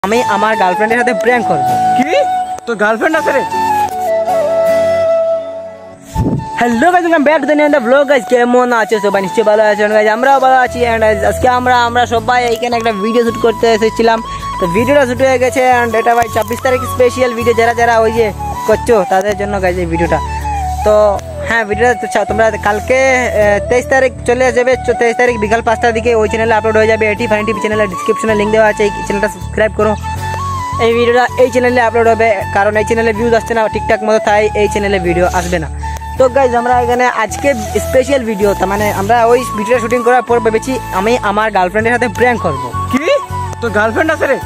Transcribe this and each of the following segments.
আমি আমার গার্লফ্রেন্ডের সাথে প্র্যাঙ্ক করব। কি তোর গার্লফ্রেন্ড আছে রে? Hello guys, welcome back to the new blog. Guys কেমন আছো সবাই? নিশ্চয়ই ভালো আছেন গাইস, আমরাও ভালো আছি। এন্ড আজকে আমরা সবাই এইখানে একটা ভিডিও শুট করতে এসেছিলাম। তো ভিডিওটা শুট হয়ে গেছে এন্ড এটা ভাই 26 তারিখ স্পেশাল ভিডিও, যারা ওই যে করছো তাদের জন্য গাইস এই ভিডিওটা। তো হ্যাঁ, ভিডিওটা তোমরা কালকে 23 তারিখ চলে যাবে। 23 তারিখ বিকাল 5টার দিকে ওই চ্যানেলে আপলোড হয়ে যাবে। এটি ফানি টিভি চ্যানেলের ডিসক্রিপশনে লিঙ্ক দেওয়া আছে, এই চ্যানেলটা সাবস্ক্রাইব করো। এই ভিডিওটা এই চ্যানেলে আপলোড হবে, কারণ এই চ্যানেলে ভিউজ আসছে না ঠিকঠাক মতো, তাই এই চ্যানেলে ভিডিও আসবে না। তো গাইজ আমরা এখানে আজকে স্পেশাল ভিডিও, তার মানে আমরা ওই ভিডিওটা শুটিং করার পর ভেবেছি আমি আমার গার্লফ্রেন্ডের সাথে প্র্যাঙ্ক করব। কি তোর গার্লফ্রেন্ড আছে রে?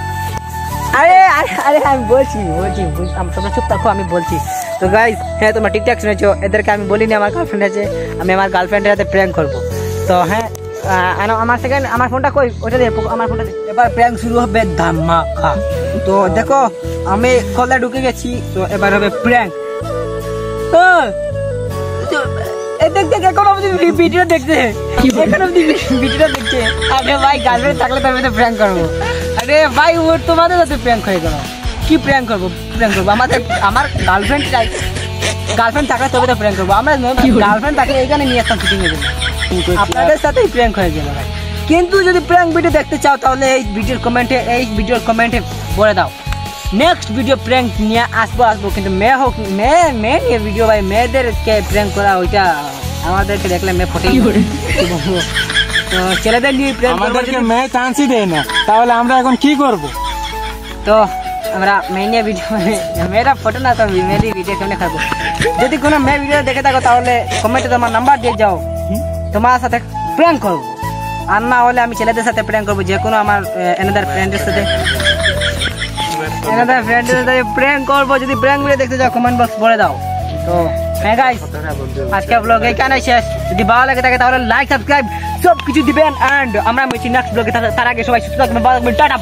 আরে আরে আরে আমি বলছি তোমরা চুপ থাকো, আমি বলছি। তো গাইজ হ্যাঁ, তোমরা ঠিকঠাক শুনেছো, এদেরকে আমি বলিনি আমার গার্লফ্রেন্ড আছে, আমি আমার গার্লফ্রেন্ডের সাথে প্র্যাঙ্ক করবো। তো হ্যাঁ, আমার ফোনটা কই, ওটা দিয়ে আমার ফোনটা দিয়ে। এবার প্র্যাঙ্ক শুরু হবে ধামাকা। তো দেখো আমি কলে ঢুকে গেছি, তো এবার হবে প্র্যাঙ্ক। ভিডিও দেখছে, ভিডিওটা দেখছে। আরে ভাই, গার্লফ্রেন্ড থাকলে তো আমি তো প্র্যাঙ্ক করবো। আরে ভাই, ও তোমাদের সাথে প্র্যাঙ্ক হয়ে গেল। কি প্র্যাঙ্ক করবো? আমার গার্লফ্রেন্ড থাকলে তবে তো প্র্যাঙ্ক করবো। আমরা গার্লফ্রেন্ড থাকলে এখানে নিয়ে আসতাম শুটিং এ, আপনাদের সাথেই প্র্যাঙ্ক হয়ে গেল ভাই। কিন্তু যদি প্র্যাঙ্ক ভিডিও দেখতে চাও তাহলে এই ভিডিওর কমেন্টে বলে দাও, নেক্সট ভিডিও প্র্যাঙ্ক নিয়ে আসবো। কিন্তু মেয়ে নিয়ে ভিডিও ভাই, মেয়েদেরকে প্র্যাঙ্ক করা ওইটা আমাদেরকে দেখলে মেয়ে ফটে। তো ছেলেদের নিয়ে প্র্যাঙ্ক আমাদেরকে মেয়ে চান্সই দেয় না, তাহলে আমরা এখন কি করব? তো আমরা মেয়ে নিয়ে ভিডিও, মেয়েরা ফটো না, তো মেয়েদের ভিডিও কেমনে খাবো। যদি কোনো মেয়ে ভিডিও দেখে থাকো তাহলে কমেন্টে তোমার নাম্বার দিয়ে যাও, তোমার সাথে প্র্যাঙ্ক করবো। আর না হলে আমি ছেলেদের সাথে প্র্যাঙ্ক করবো, যে কোনো আমার এনাদার ফ্রেন্ডের সাথে প্র্যাঙ্ক করবো। যদি প্র্যাঙ্ক ভিডিও দেখতে যাও কমেন্ট বক্স বলে দাও। তো হ্যাঁ গাইস, আজকে ব্লগ এইখানে শেষ। যদি ভালো লাগে থাকে তাহলে লাইক সাবস্ক্রাইব সব কিছু দিবেন। এন্ড আমরা মিছি নেক্সট ব্লগে, তার আগে সবাই সুস্থ থাকবেন, ভালো থাকবেন, টাটা।